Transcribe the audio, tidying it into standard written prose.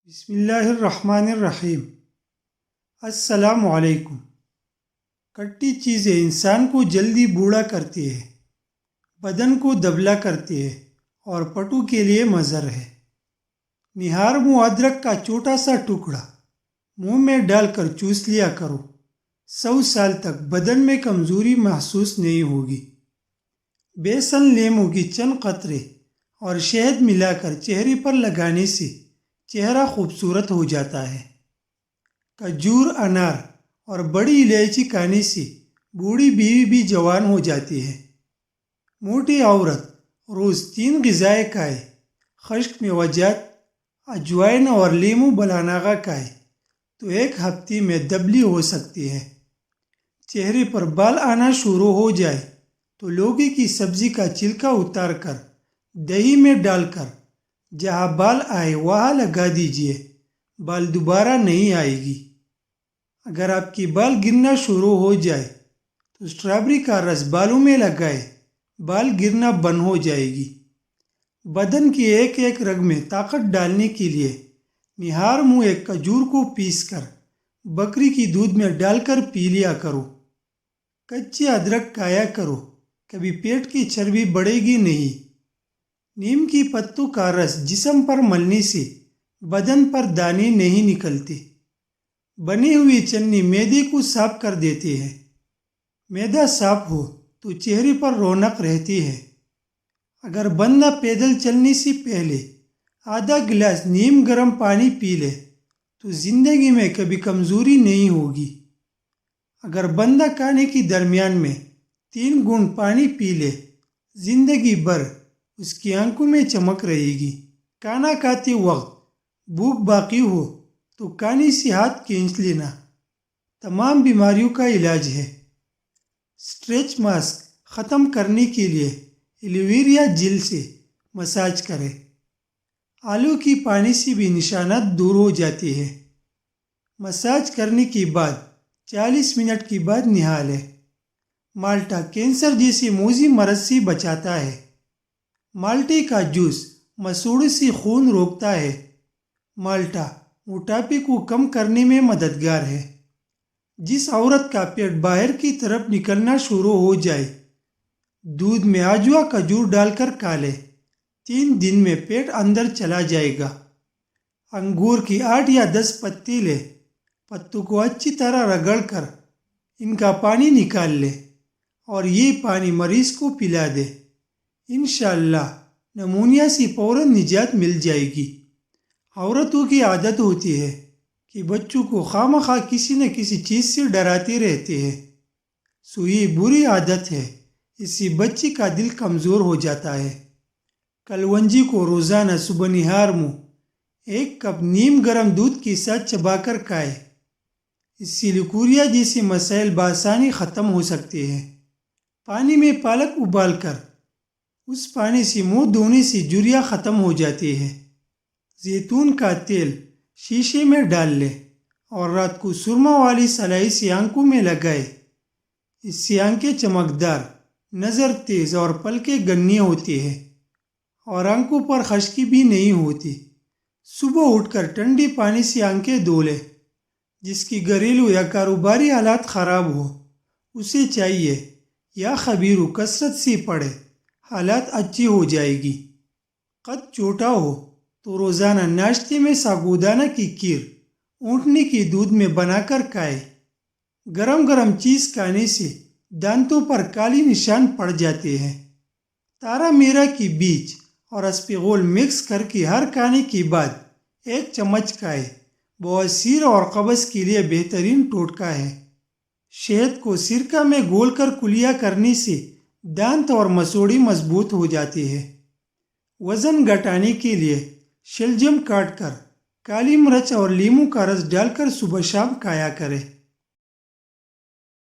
بسم اللہ الرحمن الرحیم۔ السلام علیکم۔ کھٹی چیزیں انسان کو جلدی بوڑھا کرتی ہے، بدن کو دبلا کرتی ہے اور پٹو کے لیے مضر ہے۔ نہار منہ ادرک کا چھوٹا سا ٹکڑا منہ میں ڈال کر چوس لیا کرو، 100 سال تک بدن میں کمزوری محسوس نہیں ہوگی۔ بیسن لیموں کی چند قطرے اور شہد ملا کر چہرے پر لگانے سے چہرہ خوبصورت ہو جاتا ہے۔ کھجور، انار اور بڑی الائچی کھانے سے بوڑھی بیوی بھی جوان ہو جاتی ہے۔ موٹی عورت روز 3 غذائیں کھائے، خشک میوجات، اجوائن اور لیمو بلاناغا کھائے تو 1 ہفتے میں دبلی ہو سکتی ہے۔ چہرے پر بال آنا شروع ہو جائے تو لوکی کی سبزی کا چھلکا اتار کر دہی میں ڈال کر جہاں بال آئے وہاں لگا دیجیے، بال دوبارہ نہیں آئے گی۔ اگر آپ کی بال گرنا شروع ہو جائے تو اسٹرابیری کا رس بالوں میں لگائے، بال گرنا بند ہو جائے گی۔ بدن کی ایک ایک رگ میں طاقت ڈالنے کے لیے نہار منہ ایک کھجور کو پیس کر بکری کی دودھ میں ڈال کر پی لیا کرو۔ کچی ادرک کھایا کرو، کبھی پیٹ کی چربی بڑھے گی نہیں۔ نیم کی پتوں کا رس جسم پر ملنے سے بدن پر دانے نہیں نکلتے۔ بنی ہوئی چنی معدے کو صاف کر دیتی ہے۔ معدہ صاف ہو تو چہرے پر رونق رہتی ہے۔ اگر بندہ پیدل چلنے سے پہلے آدھا گلاس نیم گرم پانی پی لے تو زندگی میں کبھی کمزوری نہیں ہوگی۔ اگر بندہ کھانے کے درمیان میں 3 گھونٹ پانی پی لے، زندگی بھر اس کی آنکھوں میں چمک رہے گی۔ کھانا کھاتے وقت بھوک باقی ہو تو کھانے سے ہاتھ کھینچ لینا تمام بیماریوں کا علاج ہے۔ اسٹریچ مارکس ختم کرنے کے لیے ایلو ویرا جیل سے مساج کریں۔ آلو کی پانی سے بھی نشانات دور ہو جاتے ہیں۔ مساج کرنے کے بعد 40 منٹ کے بعد نہا لیں۔ مالٹا کینسر جیسے موذی مرض سے بچاتا ہے۔ مالٹے کا جوس مسوڑھے سے خون روکتا ہے۔ مالٹا موٹاپے کو کم کرنے میں مددگار ہے۔ جس عورت کا پیٹ باہر کی طرف نکلنا شروع ہو جائے، دودھ میں آجوا کھجور ڈال کر کھا لے، 3 دن میں پیٹ اندر چلا جائے گا۔ انگور کی 8 یا 10 پتے لے، پتوں کو اچھی طرح رگڑ کر ان کا پانی نکال لے اور یہ پانی مریض کو پلا دے۔ انشاءاللہ نمونیا سے فوراً نجات مل جائے گی۔ عورتوں کی عادت ہوتی ہے کہ بچوں کو خواہ کسی نہ کسی چیز سے ڈراتے رہتے ہیں، یہ بری عادت ہے، اس سے بچے کا دل کمزور ہو جاتا ہے۔ کلونجی کو روزانہ صبح نہار منہ 1 کپ نیم گرم دودھ کے ساتھ چبا کر کھائے، اس سے لیکوریا جیسے مسائل بآسانی ختم ہو سکتے ہیں۔ پانی میں پالک ابال کر اس پانی سے منہ دھونے سے جھریاں ختم ہو جاتی ہے۔ زیتون کا تیل شیشے میں ڈال لے اور رات کو سرما والی سلائی سے آنکھوں میں لگائے، اس سے آنکھیں چمکدار، نظر تیز اور پلکیں گنی ہوتی ہے اور آنکھوں پر خشکی بھی نہیں ہوتی۔ صبح اٹھ کر ٹھنڈے پانی سے آنکھیں دھو لے۔ جس کی گھریلو یا کاروباری حالات خراب ہو اسے چاہیے یا خبیرو کثرت سے پڑھے، حالات اچھی ہو جائے گی۔ قد چھوٹا ہو تو روزانہ ناشتے میں سابودانہ کی کھیر اونٹنے کے دودھ میں بنا کر کھائے۔ گرم گرم چیز کھانے سے دانتوں پر کالی نشان پڑ جاتے ہیں۔ تارا میرا کی بیج اور اسپغول مکس کر کے ہر کھانے کے بعد 1 چمچ کھائے، بواسیر اور قبض کے لیے بہترین ٹوٹکا ہے۔ شہد کو سرکہ میں گھول کر کلیا کرنے سے دانت اور مسوڑھے مضبوط ہو جاتے ہیں۔ وزن گھٹانے کے لیے شلجم کاٹ کر کالی مرچ اور لیموں کا رس ڈال کر صبح شام کھایا کرے۔